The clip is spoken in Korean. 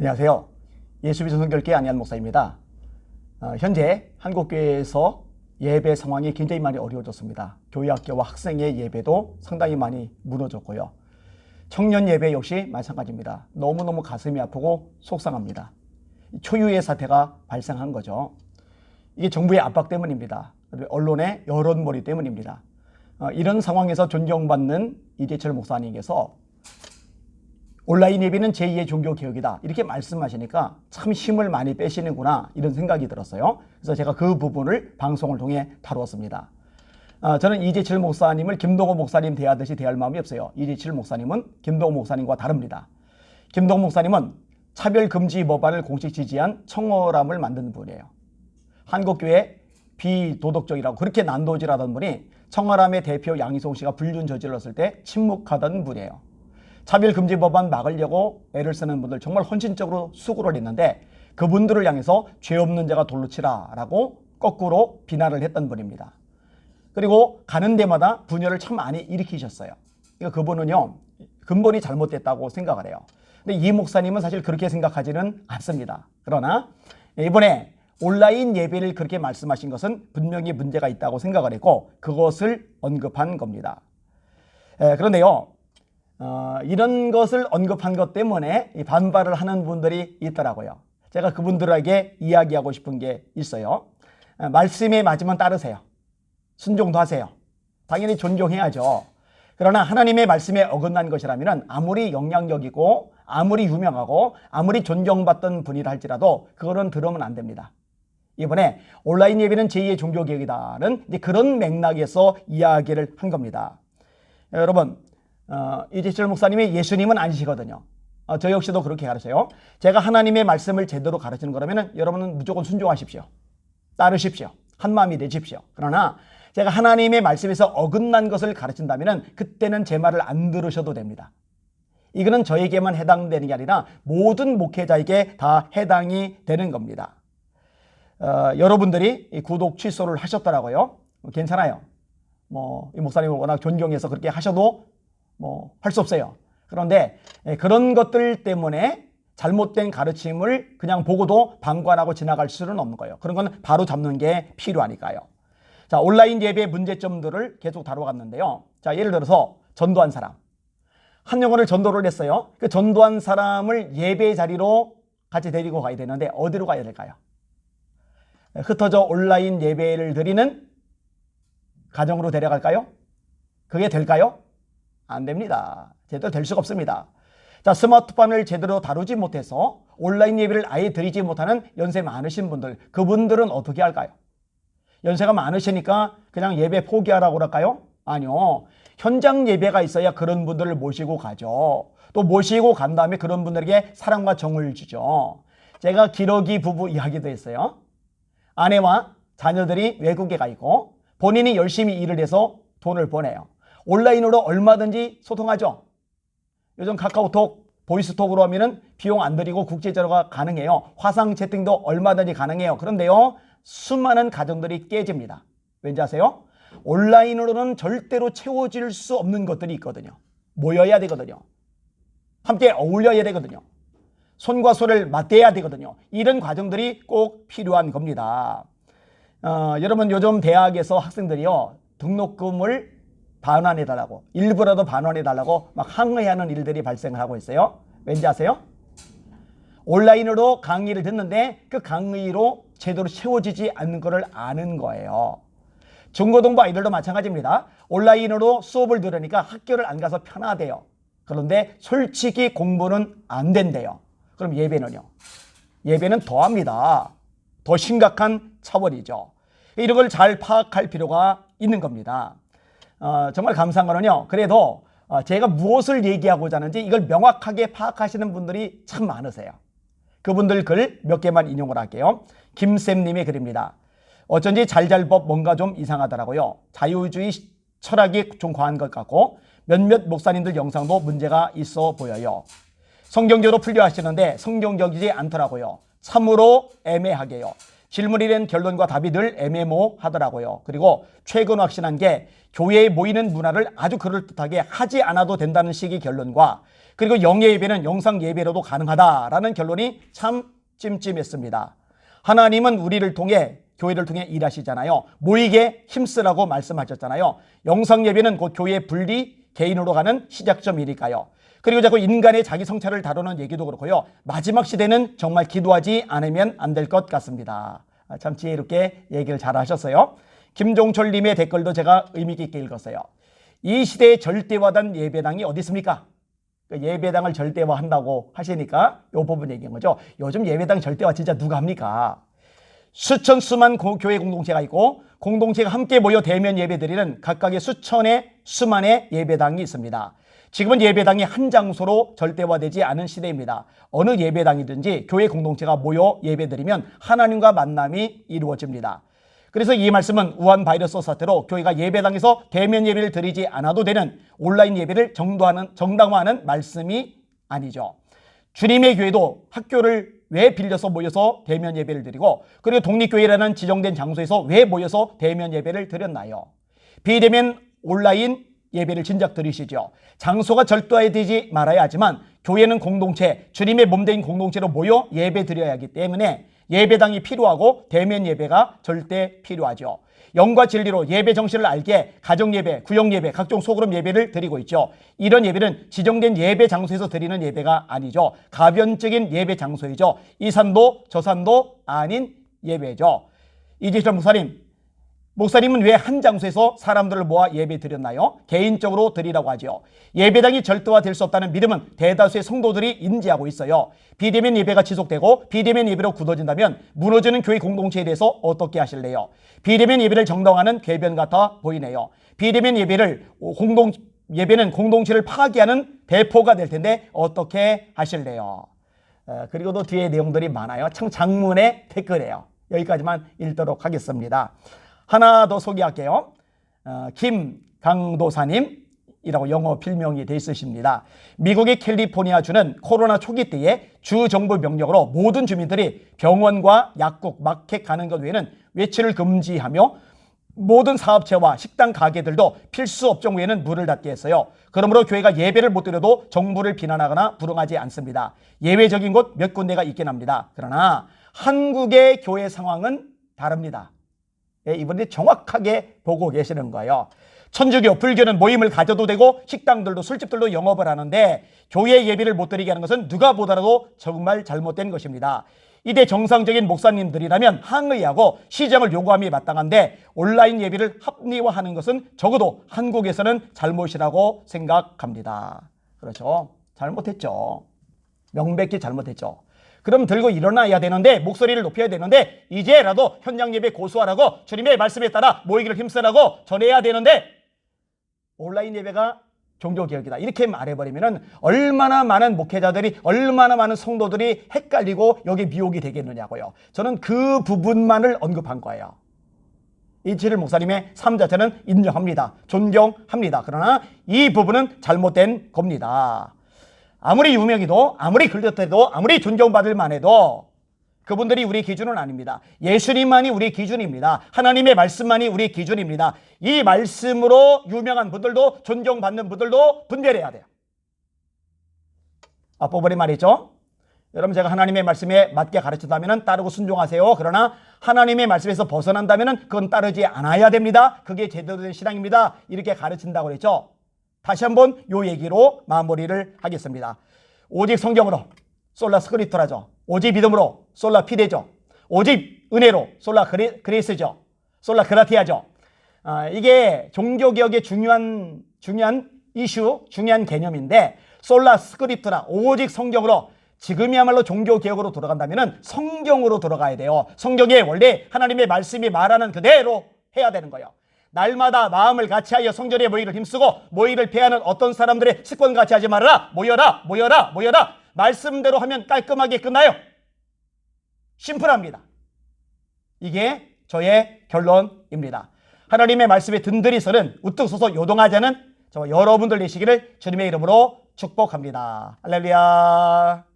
안녕하세요. 예수비전 성결교회 안희한 목사입니다. 현재 한국교회에서 예배 상황이 굉장히 많이 어려워졌습니다. 교회학교와 학생의 예배도 상당히 많이 무너졌고요. 청년 예배 역시 마찬가지입니다. 너무너무 가슴이 아프고 속상합니다. 초유의 사태가 발생한 거죠. 이게 정부의 압박 때문입니다. 언론의 여론몰이 때문입니다. 이런 상황에서 존경받는 이재철 목사님께서 온라인 예배는 제2의 종교개혁이다 이렇게 말씀하시니까 참 힘을 많이 빼시는구나 이런 생각이 들었어요. 그래서 제가 그 부분을 방송을 통해 다루었습니다. 저는 이재철 목사님을 김동호 목사님 대하듯이 대할 마음이 없어요. 이재철 목사님은 김동호 목사님과 다릅니다. 김동호 목사님은 차별금지 법안을 공식 지지한 청어람을 만든 분이에요. 한국교회 비도덕적이라고 그렇게 난도질하던 분이 청어람의 대표 양희송 씨가 불륜 저질렀을 때 침묵하던 분이에요. 차별금지 법안 막으려고 애를 쓰는 분들 정말 헌신적으로 수고를 했는데 그분들을 향해서 죄 없는 자가 돌로 치라 라고 거꾸로 비난을 했던 분입니다. 그리고 가는 데마다 분열을 참 많이 일으키셨어요. 그분은요 근본이 잘못됐다고 생각을 해요. 근데 이 목사님은 사실 그렇게 생각하지는 않습니다. 그러나 이번에 온라인 예배를 그렇게 말씀하신 것은 분명히 문제가 있다고 생각을 했고 그것을 언급한 겁니다. 그런데요 이런 것을 언급한 것 때문에 반발을 하는 분들이 있더라고요. 제가 그분들에게 이야기하고 싶은 게 있어요. 말씀에 맞으면 따르세요. 순종도 하세요. 당연히 존경해야죠. 그러나 하나님의 말씀에 어긋난 것이라면 아무리 영향력이고 아무리 유명하고 아무리 존경받던 분이라 할지라도 그거는 들으면 안 됩니다. 이번에 온라인 예배는 제2의 종교개혁이다는 그런 맥락에서 이야기를 한 겁니다. 여러분 이재철 목사님이 예수님은 아니시거든요. 저 역시도 그렇게 가르쳐요. 제가 하나님의 말씀을 제대로 가르치는 거라면 여러분은 무조건 순종하십시오. 따르십시오. 한마음이 되십시오. 그러나 제가 하나님의 말씀에서 어긋난 것을 가르친다면 그때는 제 말을 안 들으셔도 됩니다. 이거는 저에게만 해당되는 게 아니라 모든 목회자에게 다 해당이 되는 겁니다. 여러분들이 구독 취소를 하셨더라고요. 괜찮아요. 이 목사님을 워낙 존경해서 그렇게 하셔도 할 수 없어요. 그런데 그런 것들 때문에 잘못된 가르침을 그냥 보고도 방관하고 지나갈 수는 없는 거예요. 그런 건 바로 잡는 게 필요하니까요. 자, 온라인 예배의 문제점들을 계속 다뤄갔는데요. 자, 예를 들어서 전도한 사람. 한 영혼을 전도를 했어요. 그 전도한 사람을 예배 자리로 같이 데리고 가야 되는데 어디로 가야 될까요? 흩어져 온라인 예배를 드리는 가정으로 데려갈까요? 그게 될까요? 안 됩니다. 제대로 될 수가 없습니다. 자, 스마트폰을 제대로 다루지 못해서 온라인 예배를 아예 드리지 못하는 연세 많으신 분들, 그분들은 어떻게 할까요? 연세가 많으시니까 그냥 예배 포기하라고 그럴까요? 아니요. 현장 예배가 있어야 그런 분들을 모시고 가죠. 또 모시고 간 다음에 그런 분들에게 사랑과 정을 주죠. 제가 기러기 부부 이야기도 했어요. 아내와 자녀들이 외국에 가 있고 본인이 열심히 일을 해서 돈을 버네요. 온라인으로 얼마든지 소통하죠. 요즘 카카오톡, 보이스톡으로 하면은 비용 안 들이고 국제전화가 가능해요. 화상 채팅도 얼마든지 가능해요. 그런데요, 수많은 가정들이 깨집니다. 왠지 아세요? 온라인으로는 절대로 채워질 수 없는 것들이 있거든요. 모여야 되거든요. 함께 어울려야 되거든요. 손과 손을 맞대야 되거든요. 이런 과정들이 꼭 필요한 겁니다. 여러분 요즘 대학에서 학생들이요 등록금을 반환해달라고 일부라도 반환해달라고 막 항의하는 일들이 발생을 하고 있어요. 왠지 아세요? 온라인으로 강의를 듣는데 그 강의로 제대로 채워지지 않는 것을 아는 거예요. 중고등부 아이들도 마찬가지입니다. 온라인으로 수업을 들으니까 학교를 안 가서 편하대요. 그런데 솔직히 공부는 안 된대요. 그럼 예배는요? 예배는 더합니다. 더 심각한 차원이죠. 이런 걸 잘 파악할 필요가 있는 겁니다. 정말 감사한 거는요. 그래도 제가 무엇을 얘기하고자 하는지 이걸 명확하게 파악하시는 분들이 참 많으세요. 그분들 글 몇 개만 인용을 할게요. 김쌤님의 글입니다. 어쩐지 잘잘법 뭔가 좀 이상하더라고요. 자유주의 철학이 좀 과한 것 같고 몇몇 목사님들 영상도 문제가 있어 보여요. 성경적으로 풀려 하시는데 성경적이지 않더라고요. 참으로 애매하게요. 질문이 된 결론과 답이 늘 애매모하더라고요. 그리고 최근 확신한 게 교회에 모이는 문화를 아주 그럴듯하게 하지 않아도 된다는 식의 결론과 그리고 영예 예배는 영상 예배로도 가능하다라는 결론이 참 찜찜했습니다. 하나님은 우리를 통해 교회를 통해 일하시잖아요. 모이게 힘쓰라고 말씀하셨잖아요. 영상 예배는 곧 교회 분리 개인으로 가는 시작점이니까요. 그리고 자꾸 인간의 자기 성찰을 다루는 얘기도 그렇고요. 마지막 시대는 정말 기도하지 않으면 안 될 것 같습니다. 참 지혜롭게 얘기를 잘 하셨어요. 김종철님의 댓글도 제가 의미 깊게 읽었어요. 이 시대의 절대화된 예배당이 어디 있습니까? 예배당을 절대화한다고 하시니까 이 부분 얘기한 거죠. 요즘 예배당 절대화 진짜 누가 합니까? 수천 수만 교회 공동체가 있고 공동체가 함께 모여 대면 예배드리는 각각의 수천의 수만의 예배당이 있습니다. 지금은 예배당이 한 장소로 절대화되지 않은 시대입니다. 어느 예배당이든지 교회 공동체가 모여 예배드리면 하나님과 만남이 이루어집니다. 그래서 이 말씀은 우한 바이러스 사태로 교회가 예배당에서 대면 예배를 드리지 않아도 되는 온라인 예배를 정당화하는 말씀이 아니죠. 주님의 교회도 학교를 왜 빌려서 모여서 대면 예배를 드리고 그리고 독립교회라는 지정된 장소에서 왜 모여서 대면 예배를 드렸나요? 비대면 온라인 예배를 진작 드리시죠. 장소가 절대화되지 말아야 하지만 교회는 공동체, 주님의 몸된 공동체로 모여 예배 드려야 하기 때문에 예배당이 필요하고 대면 예배가 절대 필요하죠. 영과 진리로 예배 정신을 알게 가정예배, 구역예배, 각종 소그룹 예배를 드리고 있죠. 이런 예배는 지정된 예배 장소에서 드리는 예배가 아니죠. 가변적인 예배 장소이죠. 이 산도 저 산도 아닌 예배죠. 이재철 목사님은 왜 한 장소에서 사람들을 모아 예배 드렸나요? 개인적으로 드리라고 하죠. 예배당이 절대화될 수 없다는 믿음은 대다수의 성도들이 인지하고 있어요. 비대면 예배가 지속되고 비대면 예배로 굳어진다면 무너지는 교회 공동체에 대해서 어떻게 하실래요? 비대면 예배를 정당화하는 궤변 같아 보이네요. 비대면 예배는 공동체를 파괴하는 대포가 될 텐데 어떻게 하실래요? 그리고도 뒤에 내용들이 많아요. 참 장문의 댓글이에요. 여기까지만 읽도록 하겠습니다. 하나 더 소개할게요. 김강도사님이라고 영어 필명이 돼 있으십니다. 미국의 캘리포니아주는 코로나 초기 때에 주 정부 명령으로 모든 주민들이 병원과 약국, 마켓 가는 것 외에는 외출을 금지하며 모든 사업체와 식당 가게들도 필수 업종 외에는 문을 닫게 했어요. 그러므로 교회가 예배를 못 드려도 정부를 비난하거나 불응하지 않습니다. 예외적인 곳 몇 군데가 있긴 합니다. 그러나 한국의 교회 상황은 다릅니다. 이분들이 정확하게 보고 계시는 거예요. 천주교, 불교는 모임을 가져도 되고 식당들도 술집들도 영업을 하는데 교회 예배를 못 드리게 하는 것은 누가 보더라도 정말 잘못된 것입니다. 이때 정상적인 목사님들이라면 항의하고 시정을 요구함이 마땅한데 온라인 예배를 합리화하는 것은 적어도 한국에서는 잘못이라고 생각합니다. 그렇죠. 잘못했죠. 명백히 잘못했죠. 그럼 들고 일어나야 되는데 목소리를 높여야 되는데 이제라도 현장 예배 고수하라고 주님의 말씀에 따라 모이기를 힘쓰라고 전해야 되는데 온라인 예배가 종교개혁이다 이렇게 말해버리면 얼마나 많은 목회자들이 얼마나 많은 성도들이 헷갈리고 여기 미혹이 되겠느냐고요. 저는 그 부분만을 언급한 거예요. 이치를 목사님의 삶 자체는 인정합니다. 존경합니다. 그러나 이 부분은 잘못된 겁니다. 아무리 유명해도 아무리 글렸대도 아무리 존경받을 만해도 그분들이 우리 기준은 아닙니다. 예수님만이 우리 기준입니다. 하나님의 말씀만이 우리 기준입니다. 이 말씀으로 유명한 분들도 존경받는 분들도 분별해야 돼요. 앞부분에 말이죠. 여러분 제가 하나님의 말씀에 맞게 가르친다면 따르고 순종하세요. 그러나 하나님의 말씀에서 벗어난다면 그건 따르지 않아야 됩니다. 그게 제대로 된 신앙입니다. 이렇게 가르친다고 그랬죠. 다시 한번 요 얘기로 마무리를 하겠습니다. 오직 성경으로 솔라 스크립트라죠. 오직 믿음으로 솔라 피데죠. 오직 은혜로 솔라 그레이스죠. 솔라 그라티아죠. 이게 종교개혁의 중요한 이슈, 중요한 개념인데 솔라 스크립트라 오직 성경으로 지금이야말로 종교개혁으로 돌아간다면 성경으로 돌아가야 돼요. 성경에 원래 하나님의 말씀이 말하는 그대로 해야 되는 거예요. 날마다 마음을 같이하여 성전에 모이기를 힘쓰고 모이기를 패하는 어떤 사람들의 습관 같이 하지 말아라. 모여라. 말씀대로 하면 깔끔하게 끝나요. 심플합니다. 이게 저의 결론입니다. 하나님의 말씀에 든든히 서는 우뚝 서서 요동하지 않은 저와 여러분들 되시기를 주님의 이름으로 축복합니다. 할렐루야.